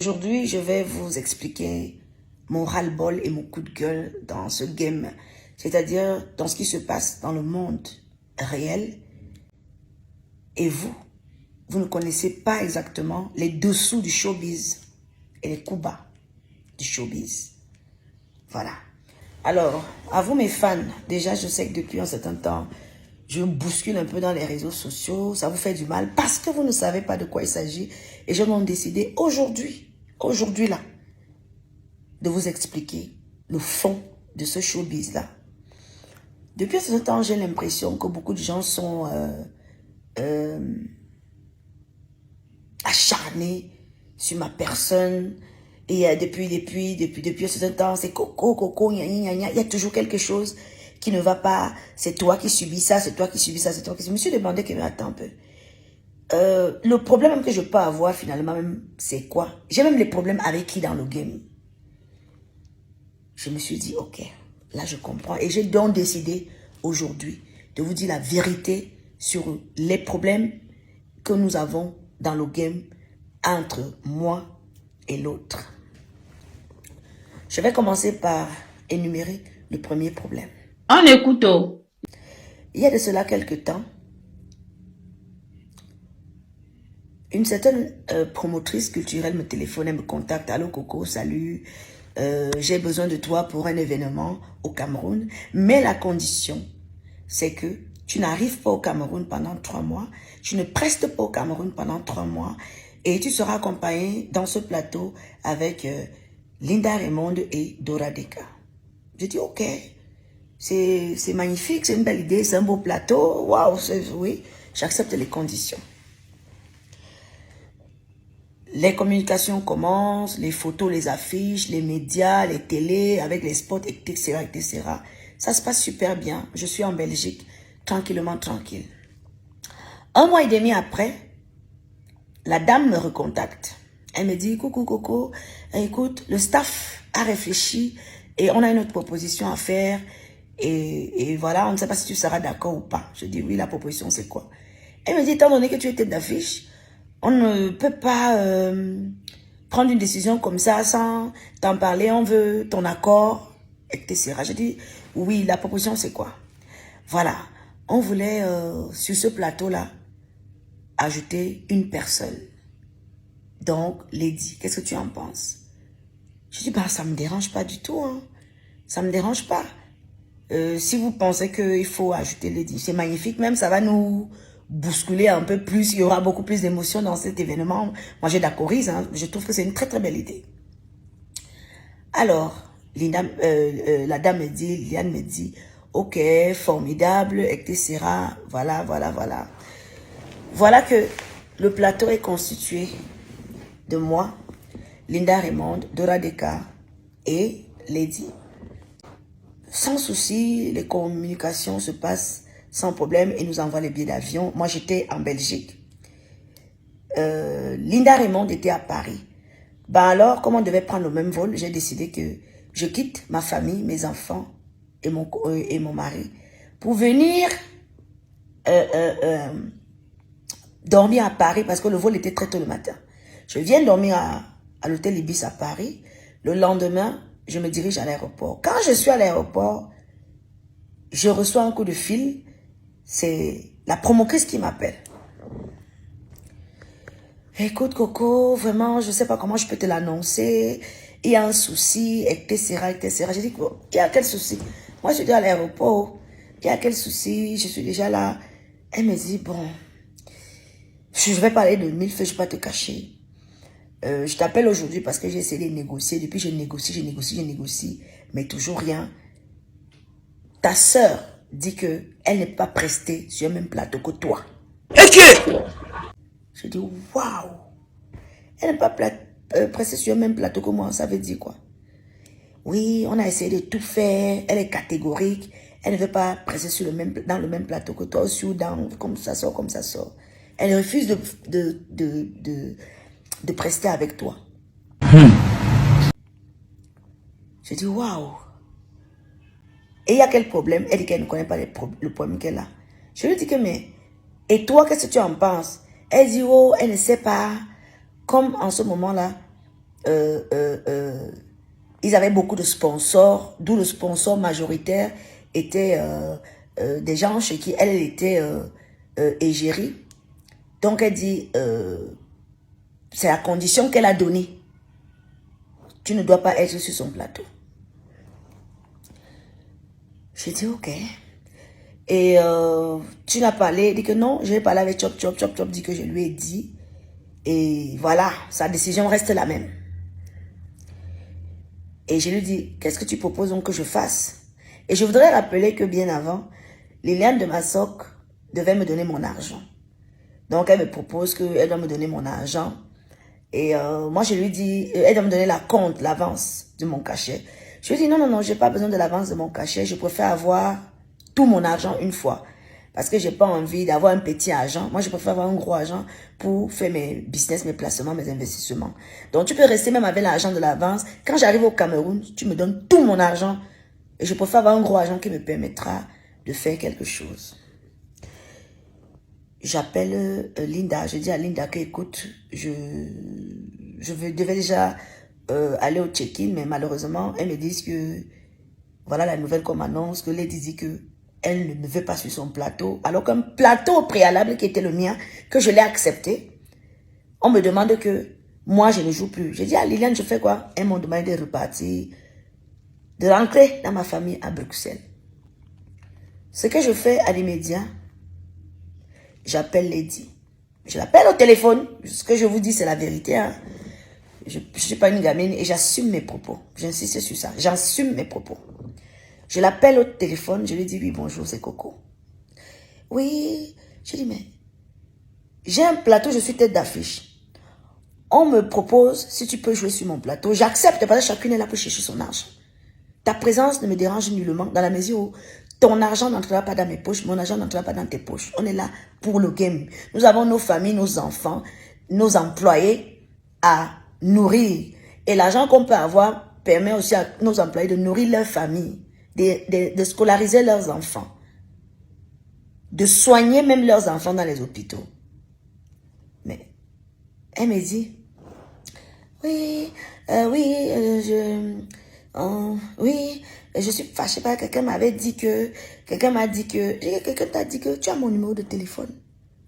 Aujourd'hui, je vais vous expliquer mon ras-le-bol et mon coup de gueule dans ce game, c'est-à-dire dans ce qui se passe dans le monde réel. Et vous ne connaissez pas exactement les dessous du showbiz et les coups bas du showbiz. Voilà. Alors, à vous mes fans, déjà je sais que depuis un certain temps, je me bouscule un peu dans les réseaux sociaux, ça vous fait du mal parce que vous ne savez pas de quoi il s'agit. Et je m'en décidé aujourd'hui là, de vous expliquer le fond de ce showbiz là. Depuis un certain temps, j'ai l'impression que beaucoup de gens sont acharnés sur ma personne. Et depuis un certain temps, c'est coco, gna, gna, gna. Il y a toujours quelque chose qui ne va pas. C'est toi qui subis ça, c'est toi qui subis ça, c'est toi qui... Je me suis demandé que, mais attends un peu. Le problème même que je peux avoir finalement, c'est quoi? J'ai même les problèmes avec qui dans le game? Je me suis dit, ok, là je comprends. Et j'ai donc décidé aujourd'hui de vous dire la vérité sur les problèmes que nous avons dans le game entre moi et l'autre. Je vais commencer par énumérer le premier problème. On écoute. Il y a de cela quelques temps, une certaine promotrice culturelle me téléphone, elle me contacte. Allô Coco, salut, j'ai besoin de toi pour un événement au Cameroun. Mais la condition, c'est que tu n'arrives pas au Cameroun pendant 3 mois. Tu ne prestes pas au Cameroun pendant 3 mois. Et tu seras accompagné dans ce plateau avec Linda Raymond et Dora Deka. Je dis ok, c'est magnifique, c'est une belle idée, c'est un beau plateau. Waouh, oui, j'accepte les conditions. Les communications commencent, les photos, les affiches, les médias, les télés, avec les spots, etc., etc. Ça se passe super bien. Je suis en Belgique, tranquillement, tranquille. 1 mois et demi après, la dame me recontacte. Elle me dit, coucou Coco, écoute, le staff a réfléchi et on a une autre proposition à faire. Et voilà, on ne sait pas si tu seras d'accord ou pas. Je dis, oui, la proposition, c'est quoi? Elle me dit, étant donné que tu es tête d'affiche, on ne peut pas prendre une décision comme ça sans t'en parler. On veut ton accord, etc. Je dis, oui, la proposition, c'est quoi? Voilà, on voulait, sur ce plateau-là, ajouter une personne. Donc, Lady, qu'est-ce que tu en penses? Je dis, bah, ça ne me dérange pas du tout. Hein. Ça ne me dérange pas. Si vous pensez qu'il faut ajouter Lady, c'est magnifique. Même, ça va nous bousculer un peu plus. Il y aura beaucoup plus d'émotions dans cet événement. Moi, j'ai d'accorise. Hein. Je trouve que c'est une très, très belle idée. Alors, Linda, la dame me dit, Liliane me dit, ok, formidable, etc. Voilà, voilà, voilà. Voilà que le plateau est constitué de moi, Linda Raymond, Dora Deka et Lady. Sans souci, les communications se passent sans problème et nous envoient les billets d'avion. Moi, j'étais en Belgique. Linda Raymond était à Paris. Ben alors, comme on devait prendre le même vol, j'ai décidé que je quitte ma famille, mes enfants et mon mari pour venir dormir à Paris parce que le vol était très tôt le matin. Je viens dormir à l'hôtel Ibis à Paris. Le lendemain, je me dirige à l'aéroport. Quand je suis à l'aéroport, je reçois un coup de fil. C'est la promotrice qui m'appelle. Écoute Coco, vraiment, je ne sais pas comment je peux te l'annoncer. Il y a un souci, etc., etc. J'ai dit, il y a quel souci? Moi, je suis à l'aéroport. Il y a quel souci? Je suis déjà là. Elle me dit, bon, je vais parler de mille feux, je ne vais pas te cacher. Je t'appelle aujourd'hui parce que j'ai essayé de négocier. Depuis, je négocie, mais toujours rien. Ta sœur dit qu'elle n'est pas prestée sur le même plateau que toi. Je dis, waouh! Elle n'est pas prestée sur le même plateau que moi. Ça veut dire quoi? Oui, on a essayé de tout faire. Elle est catégorique. Elle ne veut pas presser dans le même plateau que toi. Aussi ou dans, comme ça sort, comme ça sort. Elle refuse de prester avec toi. Je dis, waouh! Et il y a quel problème? Elle dit qu'elle ne connaît pas le problème qu'elle a. Je lui dis que, mais, et toi, qu'est-ce que tu en penses? Elle dit, oh, elle ne sait pas. Comme en ce moment-là, ils avaient beaucoup de sponsors, d'où le sponsor majoritaire était des gens chez qui elle était égérie. Donc elle dit, c'est la condition qu'elle a donnée. Tu ne dois pas être sur son plateau. J'ai dit ok. Et tu n'as parlé, dit que non, je vais parler avec Chop Chop. Chop Chop dit que je lui ai dit. Et voilà, sa décision reste la même. Et je lui dis, qu'est-ce que tu proposes donc que je fasse? Et je voudrais rappeler que bien avant, Liliane de Massoc devait me donner mon argent. Donc elle me propose qu'elle doit me donner mon argent. Et moi je lui dis, elle doit me donner la compte, l'avance de mon cachet. Je lui dis, non, non, non, je n'ai pas besoin de l'avance de mon cachet. Je préfère avoir tout mon argent une fois. Parce que je n'ai pas envie d'avoir un petit argent. Moi, je préfère avoir un gros argent pour faire mes business, mes placements, mes investissements. Donc, tu peux rester même avec l'argent de l'avance. Quand j'arrive au Cameroun, tu me donnes tout mon argent. Et je préfère avoir un gros argent qui me permettra de faire quelque chose. J'appelle Linda. Je dis à Linda que, écoute, je devais déjà aller au check-in, mais malheureusement, elles me disent que, voilà la nouvelle qu'on m'annonce, que Lady dit que elle ne veut pas sur son plateau, alors qu'un plateau préalable qui était le mien, que je l'ai accepté, on me demande que moi je ne joue plus. J'ai dit à Liliane, je fais quoi? Elles m'ont demandé de repartir, de rentrer dans ma famille à Bruxelles. Ce que je fais à l'immédiat, j'appelle Lady. Je l'appelle au téléphone. Ce que je vous dis, c'est la vérité. Hein. Je ne suis pas une gamine et j'assume mes propos. J'insiste sur ça. J'assume mes propos. Je l'appelle au téléphone, je lui dis oui, bonjour, c'est Coco. Oui, je dis mais j'ai un plateau, je suis tête d'affiche. On me propose si tu peux jouer sur mon plateau. J'accepte parce que chacune est là pour chercher son argent. Ta présence ne me dérange nullement dans la mesure où ton argent n'entrera pas dans mes poches, mon argent n'entrera pas dans tes poches. On est là pour le game. Nous avons nos familles, nos enfants, nos employés à nourrir. Et l'argent qu'on peut avoir permet aussi à nos employés de nourrir leur famille. De scolariser leurs enfants, de soigner même leurs enfants dans les hôpitaux. Mais elle me dit, oui, oui, je suis fâchée parce que quelqu'un m'avait dit que, quelqu'un t'a dit que tu as mon numéro de téléphone.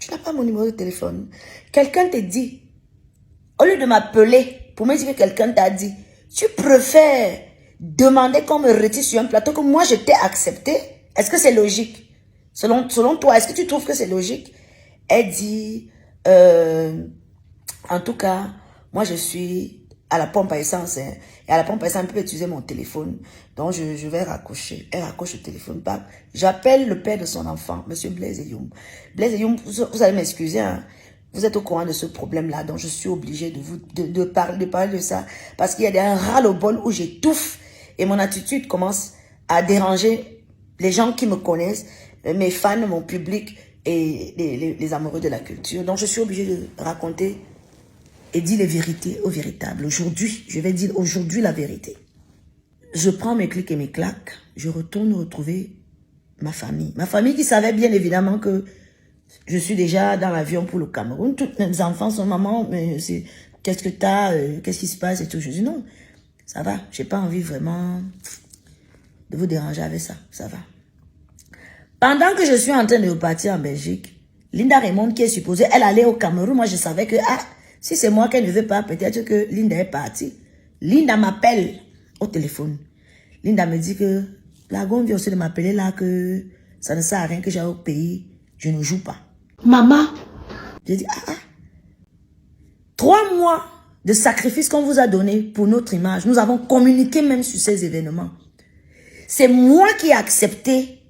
Tu n'as pas mon numéro de téléphone. Quelqu'un te dit, au lieu de m'appeler pour me dire que quelqu'un t'a dit, tu préfères demander qu'on me retire sur un plateau que moi je t'ai accepté. Est-ce que c'est logique? Selon toi, est-ce que tu trouves que c'est logique? Elle dit, en tout cas, moi je suis à la pompe à essence. Hein, et à la pompe à essence, elle peut utiliser mon téléphone. Donc je vais raccrocher. Elle raccroche le téléphone. J'appelle le père de son enfant, monsieur Blaise Youm. Blaise Youm, vous allez m'excuser, hein. Vous êtes au courant de ce problème-là, donc je suis obligée de parler de ça. Parce qu'il y a un ras-le-bol où j'étouffe. Et mon attitude commence à déranger les gens qui me connaissent, mes fans, mon public et les amoureux de la culture. Donc, je suis obligée de raconter et dire les vérités aux véritables. Aujourd'hui, je vais dire aujourd'hui la vérité. Je prends mes clics et mes claques. Je retourne retrouver ma famille. Ma famille qui savait bien évidemment que je suis déjà dans l'avion pour le Cameroun. Tous mes enfants sont maman, mais qu'est-ce que t'as, qu'est-ce qui se passe et tout. Je dis non. Ça va, j'ai pas envie vraiment de vous déranger avec ça, ça va. Pendant que je suis en train de repartir en Belgique, Linda Raymond qui est supposée, elle allait au Cameroun, moi je savais que, si c'est moi qu'elle ne veut pas, peut-être que Linda est partie. Linda m'appelle au téléphone. Linda me dit que, la gomme vient aussi de m'appeler là, que ça ne sert à rien que j'aille au pays, je ne joue pas. Maman, j'ai dit, 3 mois de sacrifice qu'on vous a donné pour notre image. Nous avons communiqué même sur ces événements. C'est moi qui ai accepté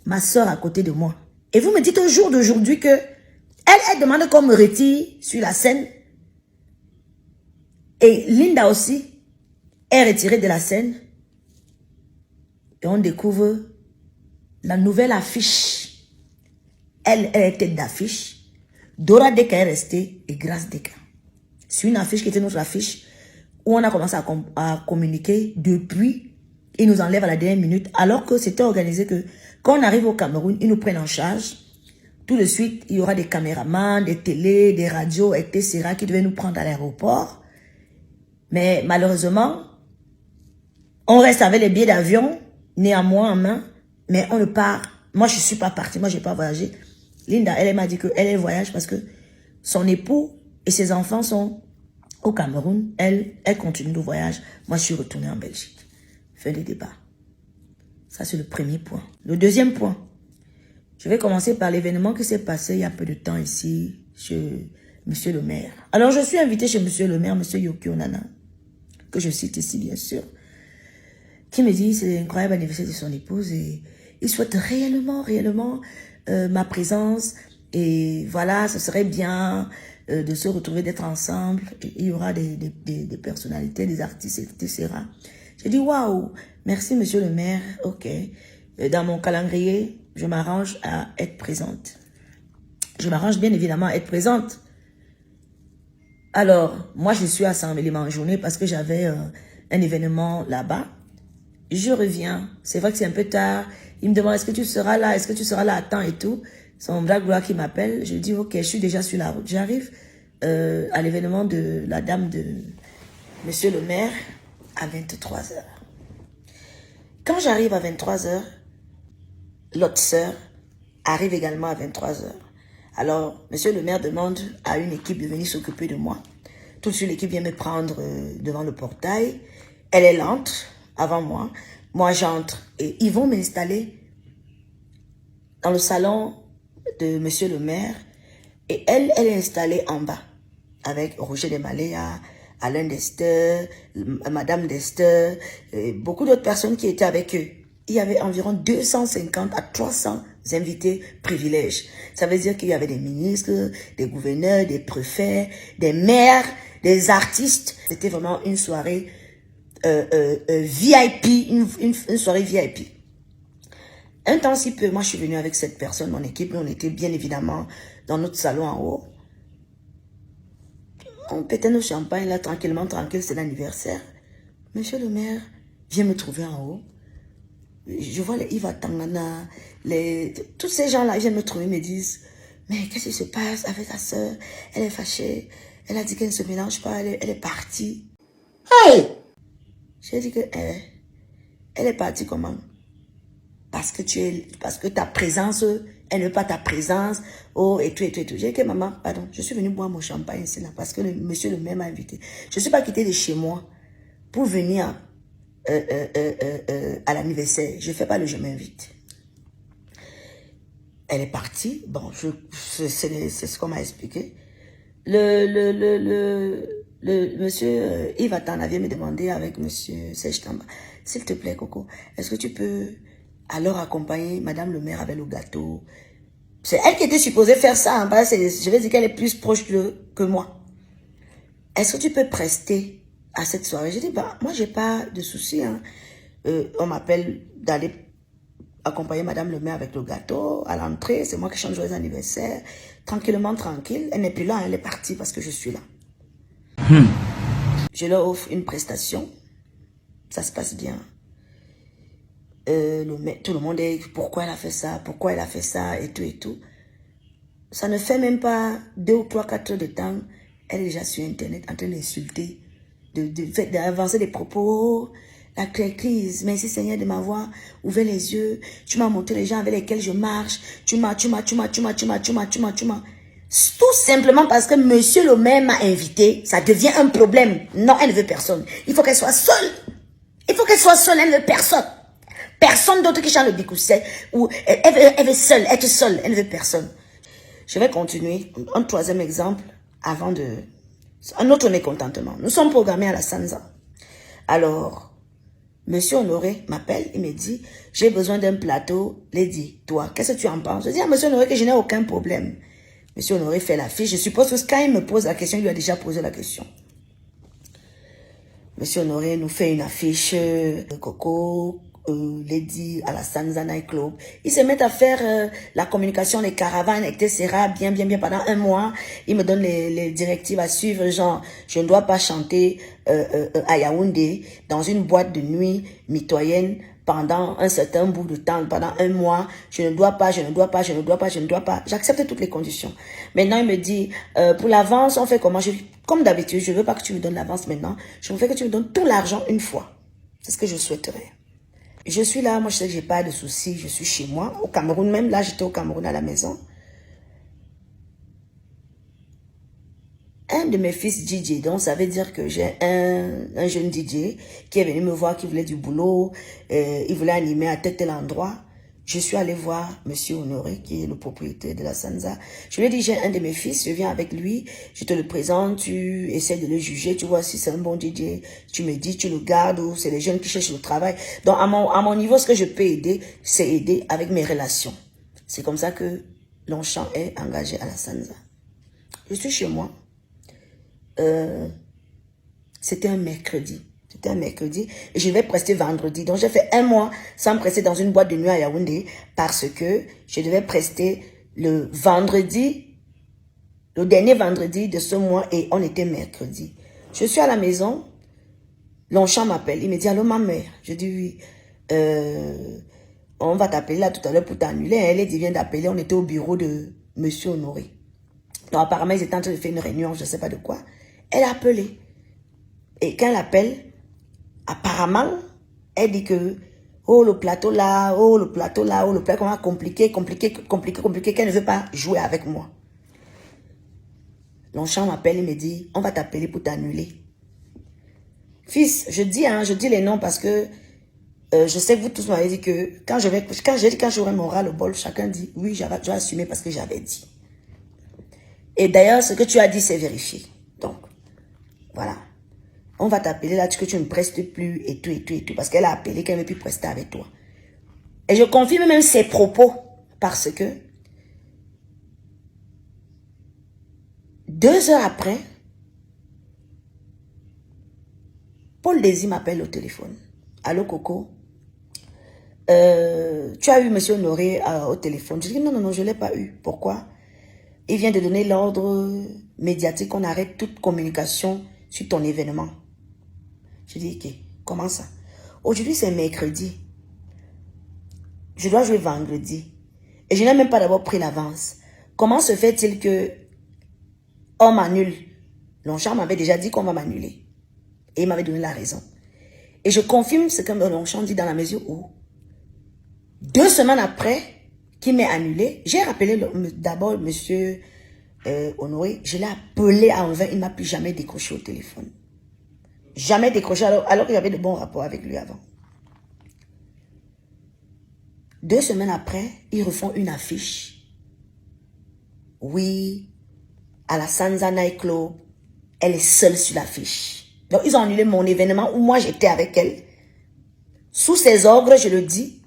ma soeur à côté de moi. Et vous me dites au jour d'aujourd'hui que elle demande qu'on me retire sur la scène. Et Linda aussi est retirée de la scène. Et on découvre la nouvelle affiche. Elle est tête d'affiche. Dora Deka est restée et Grâce Deka. C'est une affiche qui était notre affiche où on a commencé à communiquer depuis. Ils nous enlèvent à la dernière minute alors que c'était organisé que quand on arrive au Cameroun, ils nous prennent en charge. Tout de suite, il y aura des caméramans, des télés, des radios, etc. qui devaient nous prendre à l'aéroport. Mais malheureusement, on reste avec les billets d'avion, néanmoins en main, mais on ne part. Moi, je ne suis pas partie, moi, je n'ai pas voyagé. Linda, elle m'a dit qu'elle voyage parce que son époux et ses enfants sont au Cameroun. Elle continue le voyage. Moi, je suis retournée en Belgique. Fin des débats. Ça, c'est le premier point. Le deuxième point, je vais commencer par l'événement qui s'est passé il y a peu de temps ici chez Monsieur le maire. Alors, je suis invitée chez Monsieur le maire, Monsieur Yokio Nana, que je cite ici, bien sûr, qui me dit c'est l'incroyable anniversaire de son épouse et il souhaite réellement ma présence et voilà, ce serait bien de se retrouver, d'être ensemble. Il y aura des personnalités, des artistes, etc. J'ai dit waouh, merci Monsieur le maire, ok. Dans mon calendrier, je m'arrange à être présente. Je m'arrange bien évidemment à être présente. Alors, moi je suis à Saint-Mélimant en journée parce que j'avais un événement là-bas. Je reviens, c'est vrai que c'est un peu tard. Il me demande, est-ce que tu seras là? Est-ce que tu seras là à temps et tout? C'est mon black gloire qui m'appelle. Je dis, ok, je suis déjà sur la route. J'arrive à l'événement de la dame de Monsieur le maire à 23h. Quand j'arrive à 23h, l'autre sœur arrive également à 23h. Alors, Monsieur le maire demande à une équipe de venir s'occuper de moi. Tout de suite, l'équipe vient me prendre devant le portail. Elle entre avant moi. Moi, j'entre et ils vont m'installer dans le salon de Monsieur le maire. Et elle est installée en bas avec Roger Desmaléas, Alain Dester, Madame Dester, et beaucoup d'autres personnes qui étaient avec eux. Il y avait environ 250 à 300 invités privilèges. Ça veut dire qu'il y avait des ministres, des gouverneurs, des préfets, des maires, des artistes. C'était vraiment une soirée VIP, une soirée VIP. Un temps si peu, moi je suis venue avec cette personne, mon équipe, on était bien évidemment dans notre salon en haut. On pétait nos champagnes là, tranquillement, tranquille, c'est l'anniversaire. Monsieur le maire vient me trouver en haut. Je vois les Yves Tangana, tous ces gens-là viennent me trouver, me disent, mais qu'est-ce qui se passe avec ta soeur? Elle est fâchée, elle a dit qu'elle ne se mélange pas, elle est partie. Hey! J'ai dit que elle est partie comment? Parce que ta présence, elle ne veut pas ta présence, oh, et tout, et tout, et tout. J'ai dit que maman, pardon, je suis venue boire mon champagne ici, là, parce que monsieur le maire m'a invité. Je ne suis pas quittée de chez moi pour venir à l'anniversaire. Je ne fais pas le je m'invite. Elle est partie. Bon, c'est ce qu'on m'a expliqué. Le monsieur Yves Atana vient me demander avec monsieur Serge Tamba, s'il te plaît, Coco, est-ce que tu peux alors accompagner madame le maire avec le gâteau? C'est elle qui était supposée faire ça. Hein, je vais dire qu'elle est plus proche que moi. Est-ce que tu peux prester à cette soirée? J'ai dit, bah, moi, j'ai pas de souci. Hein. On m'appelle d'aller accompagner madame le maire avec le gâteau à l'entrée. C'est moi qui chante joyeux anniversaire. Tranquillement, tranquille. Elle n'est plus là, elle est partie parce que je suis là. Je leur offre une prestation. Ça se passe bien. Tout le monde est, pourquoi elle a fait ça, pourquoi elle a fait ça, et tout, et tout. Ça ne fait même pas 2 ou 3, 4 heures de temps. Elle est déjà sur Internet en train d'insulter, d'avancer des propos. La crise, merci Seigneur de m'avoir ouvert les yeux. Tu m'as montré les gens avec lesquels je marche. Tu m'as. Tout simplement parce que monsieur le maire m'a invité, ça devient un problème. Non, elle ne veut personne. Il faut qu'elle soit seule. Il faut qu'elle soit seule, elle ne veut personne. Personne d'autre qui chante le bikousset. Ou elle veut seule, être seule, elle ne veut personne. Je vais continuer. Un troisième exemple avant de... Un autre mécontentement. Nous sommes programmés à la Sanza. Alors, monsieur Honoré m'appelle, il me dit, j'ai besoin d'un plateau. Lady, toi, qu'est-ce que tu en penses? Je dis à monsieur Honoré que je n'ai aucun problème. Monsieur Honoré fait l'affiche. Je suppose que quand il me pose la question, il lui a déjà posé la question. Monsieur Honoré nous fait une affiche Coco, Lady à la Sanza Night Club. Ils se mettent à faire la communication, les caravanes, etc. Bien pendant 1 mois. Ils me donnent les directives à suivre. Genre, je ne dois pas chanter à Yaoundé dans une boîte de nuit mitoyenne pendant un certain bout de temps, pendant un mois, je ne dois pas, je ne dois pas, je ne dois pas, je ne dois pas. J'accepte toutes les conditions. Maintenant, il me dit, pour l'avance, on fait comment? Comme d'habitude, je ne veux pas que tu me donnes l'avance maintenant. Je veux que tu me donnes tout l'argent une fois. C'est ce que je souhaiterais. Je suis là, moi je sais que j'ai pas de soucis, je suis chez moi, au Cameroun, même là j'étais au Cameroun à la maison. Un de mes fils DJ, donc ça veut dire que j'ai un jeune DJ qui est venu me voir, qui voulait du boulot, il voulait animer à tel endroit. Je suis allée voir Monsieur Honoré, qui est le propriétaire de la Sanza. Je lui ai dit, j'ai un de mes fils, je viens avec lui, je te le présente, tu essaies de le juger, tu vois si c'est un bon DJ, tu me dis, tu le gardes, ou c'est les jeunes qui cherchent le travail. Donc à mon niveau, ce que je peux aider, c'est aider avec mes relations. C'est comme ça que Longchamp est engagé à la Sanza. Je suis chez moi. C'était un mercredi. C'était un mercredi et je vais prester vendredi. Donc, j'ai fait un mois sans prester dans une boîte de nuit à Yaoundé parce que je devais prester le vendredi, le dernier vendredi de ce mois et on était mercredi. Je suis à la maison, Longchamp m'appelle. Il me dit, allô ma mère. Je dis oui. On va t'appeler là tout à l'heure pour t'annuler. Elle dit, vient d'appeler. On était au bureau de Monsieur Honoré. Donc, apparemment, ils étaient en train de faire une réunion, je ne sais pas de quoi. Elle a appelé. Et quand elle appelle, apparemment, elle dit que, oh le plateau là, oh le plateau là, oh le plateau, comment compliqué, qu'elle ne veut pas jouer avec moi. Longchamp m'appelle, il me dit, on va t'appeler pour t'annuler. Fils, je dis les noms parce que je sais que vous tous m'avez dit que quand j'aurai mon ras le bol, chacun dit, oui, je vais assumer parce que j'avais dit. Et d'ailleurs, ce que tu as dit, c'est vérifié. Donc, voilà. On va t'appeler là, que tu ne prestes plus et tout. Parce qu'elle a appelé qu'elle ne veut plus prester avec toi. Et je confirme même ses propos. Parce que 2 heures après, Paul Désir m'appelle au téléphone. Allô Coco, tu as eu Monsieur Honoré au téléphone. Je dis non, je ne l'ai pas eu. Pourquoi? Il vient de donner l'ordre médiatique qu'on arrête toute communication sur ton événement. Je dis, ok, comment ça? Aujourd'hui, c'est mercredi. Je dois jouer vendredi. Et je n'ai même pas d'abord pris l'avance. Comment se fait-il que on m'annule? Longchamp m'avait déjà dit qu'on va m'annuler. Et il m'avait donné la raison. Et je confirme ce que Longchamp dit dans la mesure où 2 semaines après qu'il m'ait annulé, j'ai rappelé d'abord Monsieur Honoré. Je l'ai appelé en vain. Il ne m'a plus jamais décroché au téléphone. Jamais décroché alors qu'il y avait de bons rapports avec lui avant. 2 semaines après, ils refont une affiche. Oui, à la Sanza Night Club, elle est seule sur l'affiche. Donc, ils ont annulé mon événement où moi j'étais avec elle. Sous ses ordres, je le dis,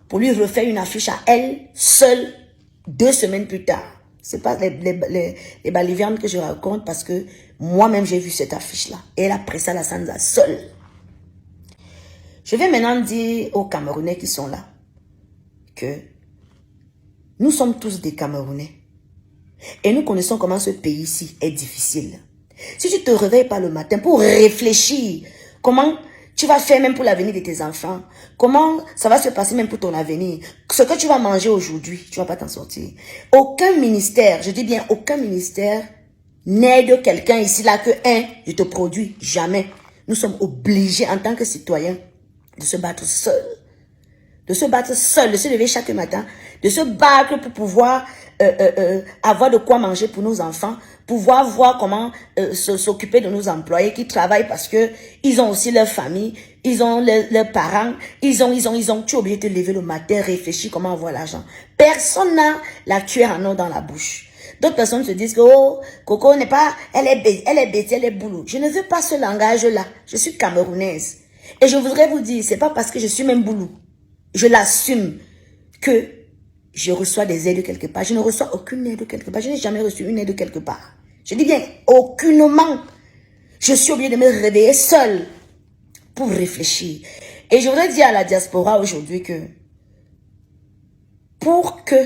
pour lui refaire une affiche à elle, seule, 2 semaines plus tard. C'est pas les balivernes que je raconte parce que moi-même j'ai vu cette affiche-là. Et elle a pressé à la Sanza seule. Je vais maintenant dire aux Camerounais qui sont là que nous sommes tous des Camerounais. Et nous connaissons comment ce pays-ci est difficile. Si tu ne te réveilles pas le matin pour réfléchir, comment tu vas faire même pour l'avenir de tes enfants, comment ça va se passer même pour ton avenir, ce que tu vas manger aujourd'hui, tu ne vas pas t'en sortir. Aucun ministère, je dis bien aucun ministère, n'aide quelqu'un ici là que je te produis, jamais. Nous sommes obligés en tant que citoyens de se battre seuls. De se battre seul, de se lever chaque matin, de se battre pour pouvoir avoir de quoi manger pour nos enfants, pouvoir voir comment s'occuper de nos employés qui travaillent parce que ils ont aussi leur famille, ils ont leurs parents, ils ont, tu es obligé de te lever le matin, réfléchir comment avoir l'argent. Personne n'a la cuillère en or dans la bouche. D'autres personnes se disent que, oh, Coco n'est pas, elle est bêtise, elle est boulot. Je ne veux pas ce langage-là. Je suis camerounaise. Et je voudrais vous dire, c'est pas parce que je suis même boulot. Je l'assume que je reçois des aides quelque part. Je ne reçois aucune aide quelque part. Je n'ai jamais reçu une aide quelque part. Je dis bien, aucunement. Je suis obligée de me réveiller seule pour réfléchir. Et je voudrais dire à la diaspora aujourd'hui que pour que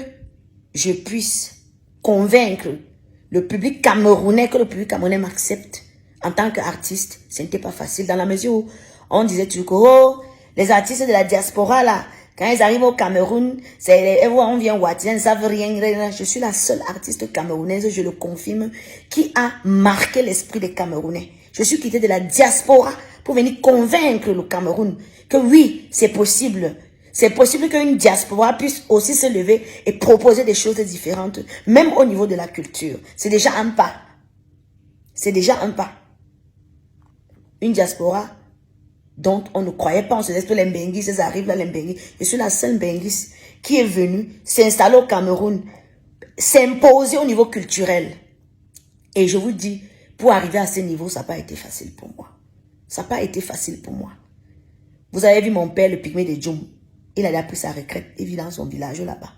je puisse convaincre le public camerounais, que le public camerounais m'accepte en tant qu'artiste, ce n'était pas facile dans la mesure où on disait toujours que, oh, Les artistes de la diaspora, là, quand ils arrivent au Cameroun, elles voient, on vient Ouattien, ils ne savent rien. Je suis la seule artiste camerounaise, je le confirme, qui a marqué l'esprit des Camerounais. Je suis quittée de la diaspora pour venir convaincre le Cameroun que oui, c'est possible. C'est possible qu'une diaspora puisse aussi se lever et proposer des choses différentes, même au niveau de la culture. C'est déjà un pas. C'est déjà un pas. Une diaspora dont on ne croyait pas, on se disait que les Mbenguis, ils arrivent là, les Mbenguis. Je suis la seule Mbenguis qui est venue s'installer au Cameroun, s'imposer au niveau culturel. Et je vous dis, pour arriver à ce niveau, ça n'a pas été facile pour moi. Ça n'a pas été facile pour moi. Vous avez vu mon père, le pygmée de Djoum. Il a pris sa retraite, il vit dans son village là-bas.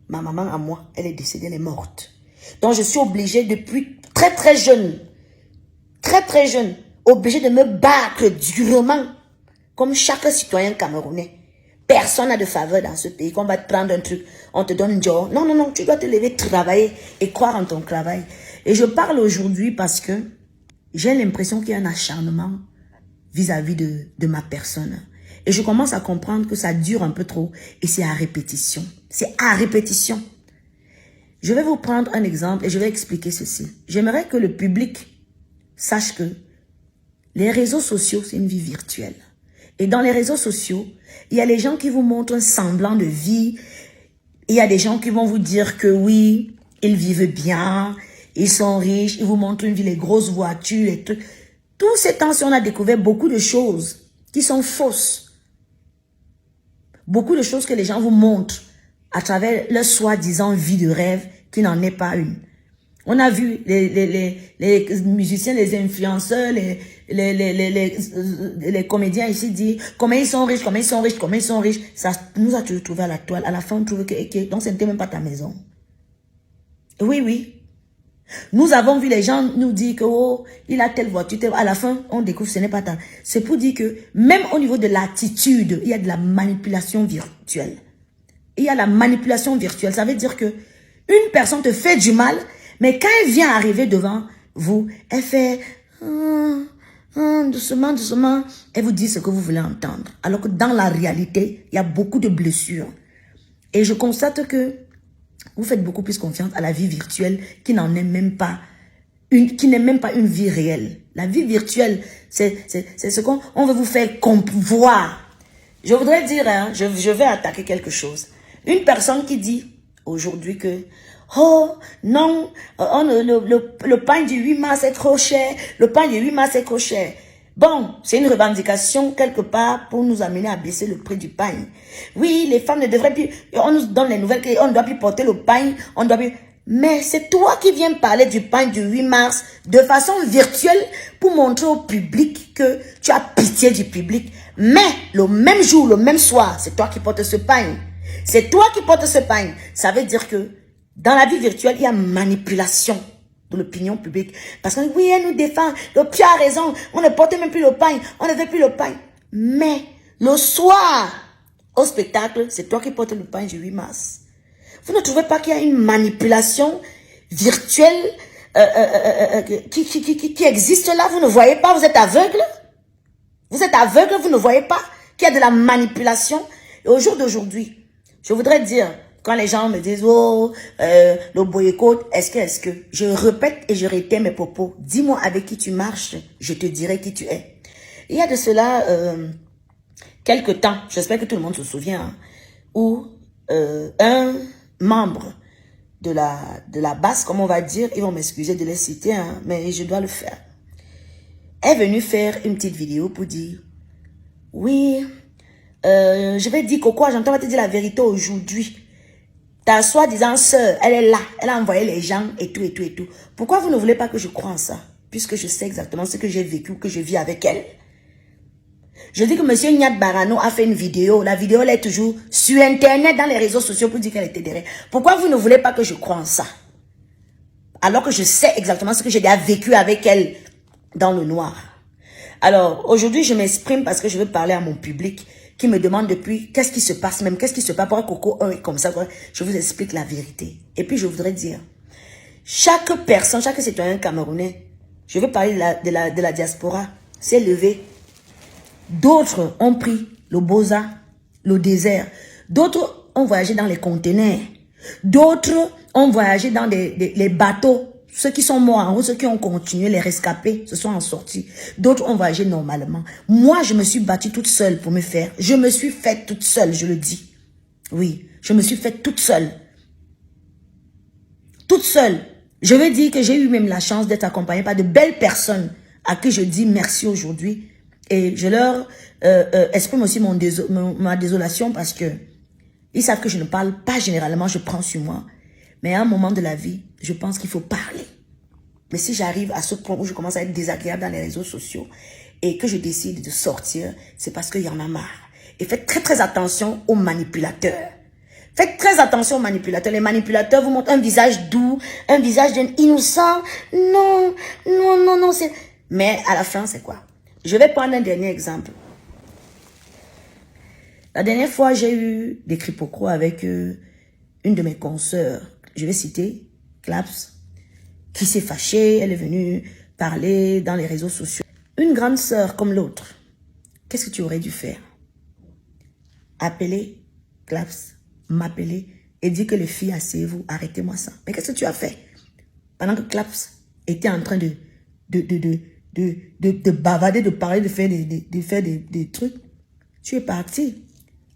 Ma maman à moi, elle est décédée, elle est morte. Donc je suis obligée depuis très jeune, obligée de me battre durement, comme chaque citoyen camerounais. Personne n'a de faveur dans ce pays, qu'on va te prendre un truc, on te donne un job. Non, non, non, tu dois te lever, travailler et croire en ton travail. Et je parle aujourd'hui parce que j'ai l'impression qu'il y a un acharnement vis-à-vis de ma personne. Et je commence à comprendre que ça dure un peu trop et c'est à répétition. C'est à répétition. Je vais vous prendre un exemple et je vais expliquer ceci. J'aimerais que le public sache que les réseaux sociaux, c'est une vie virtuelle. Et dans les réseaux sociaux, il y a les gens qui vous montrent un semblant de vie. Il y a des gens qui vont vous dire que oui, ils vivent bien, ils sont riches, ils vous montrent une vie, les grosses voitures et tout. Tous ces temps-ci, on a découvert beaucoup de choses qui sont fausses. Beaucoup de choses que les gens vous montrent à travers leur soi-disant vie de rêve qui n'en est pas une. On a vu les musiciens, les influenceurs, les comédiens ici dire comment ils sont riches, comment ils sont riches, comment ils sont riches. Ça nous a toujours trouvé à la toile. À la fin, on trouve que donc ce n'était même pas ta maison. Oui, oui. Nous avons vu les gens nous dire que oh, il a telle voiture, à la fin, on découvre que ce n'est pas tant. C'est pour dire que même au niveau de l'attitude, il y a de la manipulation virtuelle. Il y a la manipulation virtuelle. Ça veut dire que une personne te fait du mal, mais quand elle vient arriver devant vous, elle fait doucement, doucement, elle vous dit ce que vous voulez entendre. Alors que dans la réalité, il y a beaucoup de blessures. Et je constate que vous faites beaucoup plus confiance à la vie virtuelle qui n'en est même pas qui n'est même pas une vie réelle. La vie virtuelle, c'est ce qu'on veut vous faire voir. Je voudrais dire, hein, je vais attaquer quelque chose. Une personne qui dit aujourd'hui que oh non, le pain du 8 mars est trop cher, le pain du 8 mars est trop cher. Bon, c'est une revendication quelque part pour nous amener à baisser le prix du pain. Oui, les femmes ne devraient plus, on nous donne les nouvelles qu'on ne doit plus porter le pain, on doit plus... Mais c'est toi qui viens parler du pain du 8 mars de façon virtuelle pour montrer au public que tu as pitié du public. Mais le même jour, le même soir, c'est toi qui portes ce pain. C'est toi qui portes ce pain. Ça veut dire que dans la vie virtuelle, il y a manipulation de l'opinion publique. Parce que oui, elle nous défend. Le Pierre a raison. On ne porte même plus le pain. On ne veut plus le pain. Mais le soir, au spectacle, c'est toi qui portes le pain du 8 mars. Vous ne trouvez pas qu'il y a une manipulation virtuelle qui existe là? Vous ne voyez pas? Vous êtes aveugle? Vous êtes aveugle? Vous ne voyez pas qu'il y a de la manipulation? Et au jour d'aujourd'hui, je voudrais dire, quand les gens me disent, oh, le boycott, est-ce que, je répète et je réitère mes propos. Dis-moi avec qui tu marches, je te dirai qui tu es. Il y a de cela quelques temps, j'espère que tout le monde se souvient, hein, où un membre de la base, comme on va dire, ils vont m'excuser de les citer, hein, mais je dois le faire, est venu faire une petite vidéo pour dire, oui, je vais dire quoi, j'entends te dire la vérité aujourd'hui. Ta soi-disant sœur, elle est là, elle a envoyé les gens et tout, et tout, et tout. Pourquoi vous ne voulez pas que je croie en ça? Puisque je sais exactement ce que j'ai vécu, que je vis avec elle. Je dis que monsieur Nyat Barano a fait une vidéo. La vidéo, elle est toujours sur Internet, dans les réseaux sociaux, pour dire qu'elle était derrière. Pourquoi vous ne voulez pas que je croie en ça? Alors que je sais exactement ce que j'ai déjà vécu avec elle dans le noir. Alors, aujourd'hui, je m'exprime parce que je veux parler à mon public qui me demande depuis qu'est-ce qui se passe même, qu'est-ce qui se passe, pourquoi Coco 1 est comme ça. Je vous explique la vérité. Et puis, je voudrais dire, chaque personne, chaque citoyen camerounais, je veux parler de la diaspora, s'est levé. D'autres ont pris Boza, le désert. D'autres ont voyagé dans les conteneurs. D'autres ont voyagé dans les bateaux. Ceux qui sont morts en route, ceux qui ont continué, les rescapés, se sont en sortis. D'autres ont voyagé normalement. Moi, je me suis battue toute seule pour me faire. Je me suis faite toute seule, je le dis. Oui, je me suis faite toute seule. Toute seule. Je veux dire que j'ai eu même la chance d'être accompagnée par de belles personnes à qui je dis merci aujourd'hui. Et je leur exprime aussi ma désolation parce que ils savent que je ne parle pas généralement, je prends sur moi. Mais à un moment de la vie, je pense qu'il faut parler. Mais si j'arrive à ce point où je commence à être désagréable dans les réseaux sociaux et que je décide de sortir, c'est parce qu'il y en a marre. Et faites très très attention aux manipulateurs. Faites très attention aux manipulateurs. Les manipulateurs vous montrent un visage doux, un visage d'un innocent. Non, non, non, non. Mais à la fin, c'est quoi? Je vais prendre un dernier exemple. La dernière fois, j'ai eu des quiproquos avec une de mes consoeurs. Je vais citer Claps, qui s'est fâchée. Elle est venue parler dans les réseaux sociaux. Une grande sœur comme l'autre, qu'est-ce que tu aurais dû faire? Appeler Claps, m'appeler et dire que les filles, asseyez-vous, arrêtez-moi ça. Mais qu'est-ce que tu as fait? Pendant que Claps était en train de bavarder, de parler, de faire des trucs, tu es parti.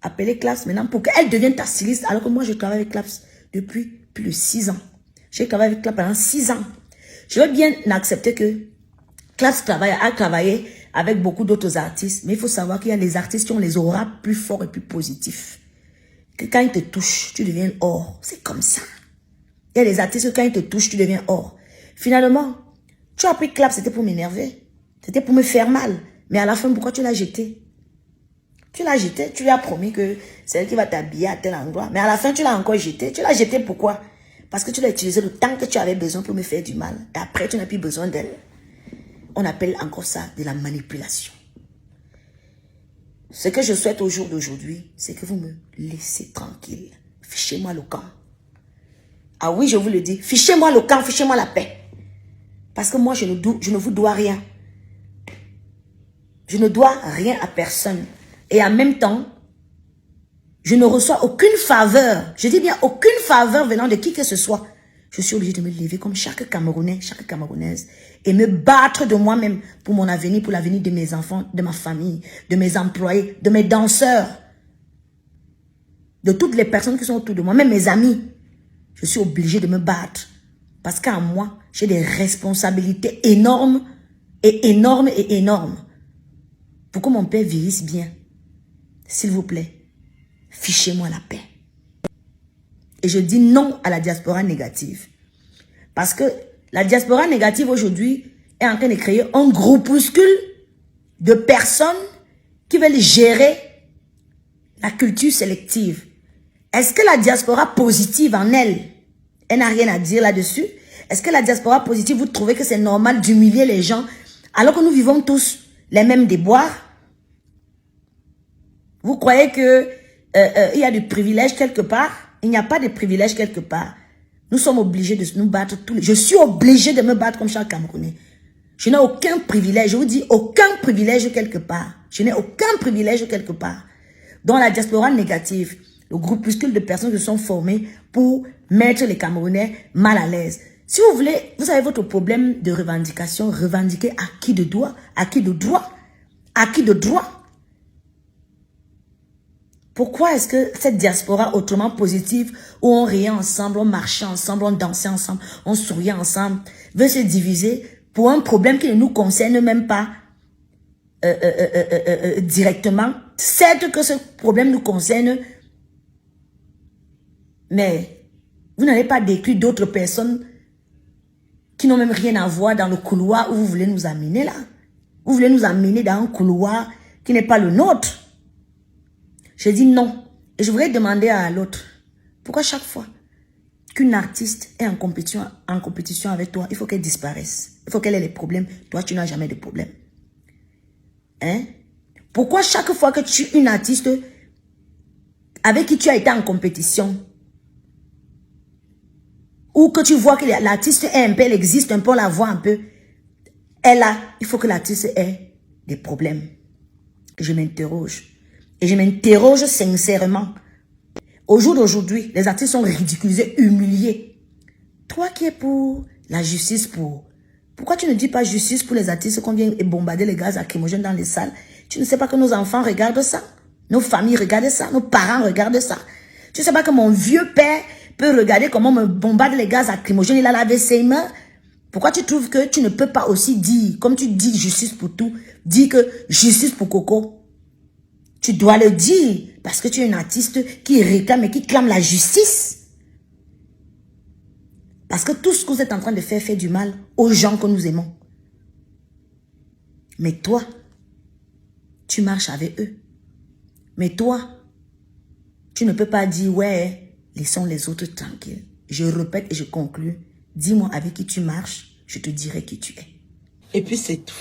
Appeler Claps maintenant pour qu'elle devienne ta styliste, alors que moi je travaille avec Claps depuis plus de 6 ans. J'ai travaillé avec Claps pendant 6 ans. Je veux bien accepter que Claps a travaillé avec beaucoup d'autres artistes, mais il faut savoir qu'il y a des artistes qui ont les auras plus forts et plus positifs. Que quand ils te touchent, tu deviens or. C'est comme ça. Il y a des artistes que quand ils te touchent, tu deviens or. Finalement, tu as pris Claps, c'était pour m'énerver. C'était pour me faire mal. Mais à la fin, pourquoi tu l'as jeté? Tu l'as jeté, tu lui as promis que c'est elle qui va t'habiller à tel endroit. Mais à la fin, tu l'as encore jeté. Tu l'as jeté pourquoi? Parce que tu l'as utilisé le temps que tu avais besoin pour me faire du mal. Et après, tu n'as plus besoin d'elle. On appelle encore ça de la manipulation. Ce que je souhaite au jour d'aujourd'hui, c'est que vous me laissez tranquille. Fichez-moi le camp. Ah oui, je vous le dis. Fichez-moi le camp, fichez-moi la paix. Parce que moi, je ne vous dois rien. Je ne dois rien à personne. Et en même temps, je ne reçois aucune faveur. Je dis bien aucune faveur venant de qui que ce soit. Je suis obligée de me lever comme chaque Camerounais, chaque Camerounaise et me battre de moi-même pour mon avenir, pour l'avenir de mes enfants, de ma famille, de mes employés, de mes danseurs, de toutes les personnes qui sont autour de moi, même mes amis. Je suis obligée de me battre parce qu'en moi, j'ai des responsabilités énormes et énormes et énormes pour que mon père vieillisse bien. S'il vous plaît, fichez-moi la paix. Et je dis non à la diaspora négative. Parce que la diaspora négative aujourd'hui est en train de créer un groupuscule de personnes qui veulent gérer la culture sélective. Est-ce que la diaspora positive en elle, elle n'a rien à dire là-dessus? Est-ce que la diaspora positive, vous trouvez que c'est normal d'humilier les gens alors que nous vivons tous les mêmes déboires? Vous croyez que il y a du privilège quelque part? Il n'y a pas de privilège quelque part. Nous sommes obligés de nous battre tous les... Je suis obligée de me battre comme chaque Camerounais. Je n'ai aucun privilège. Je vous dis, aucun privilège quelque part. Je n'ai aucun privilège quelque part. Dans la diaspora négative, le groupuscule de personnes qui se sont formées pour mettre les Camerounais mal à l'aise. Si vous voulez, vous avez votre problème de revendication, revendiquez à qui de droit, à qui de droit, à qui de droit. Pourquoi est-ce que cette diaspora autrement positive, où on riait ensemble, on marchait ensemble, on dansait ensemble, on souriait ensemble, veut se diviser pour un problème qui ne nous concerne même pas directement? Certes que ce problème nous concerne, mais vous n'allez pas décrire d'autres personnes qui n'ont même rien à voir dans le couloir où vous voulez nous amener là. Vous voulez nous amener dans un couloir qui n'est pas le nôtre. Je dis non. Et je voudrais demander à l'autre, pourquoi chaque fois qu'une artiste est en compétition avec toi, il faut qu'elle disparaisse. Il faut qu'elle ait des problèmes. Toi, tu n'as jamais de problème. Hein? Pourquoi chaque fois que tu es une artiste avec qui tu as été en compétition, ou que tu vois que l'artiste est un peu, elle existe un peu, on la voit un peu, il faut que l'artiste ait des problèmes. Je m'interroge. Et je m'interroge sincèrement. Au jour d'aujourd'hui, les artistes sont ridiculisés, humiliés. Toi qui es pour la justice pourquoi tu ne dis pas justice pour les artistes qu'on vient bombarder les gaz lacrymogènes dans les salles? Tu ne sais pas que nos enfants regardent ça? Nos familles regardent ça? Nos parents regardent ça? Tu ne sais pas que mon vieux père peut regarder comment on me bombarde les gaz lacrymogènes, il a lavé ses mains? Pourquoi tu trouves que tu ne peux pas aussi dire, comme tu dis justice pour tout, dis que justice pour Coco? Tu dois le dire parce que tu es un artiste qui réclame et qui clame la justice. Parce que tout ce que vous êtes en train de faire fait du mal aux gens que nous aimons. Mais toi, tu marches avec eux. Mais toi, tu ne peux pas dire, ouais, laissons les autres tranquilles. Je répète et je conclue. Dis-moi avec qui tu marches, je te dirai qui tu es. Et puis c'est tout.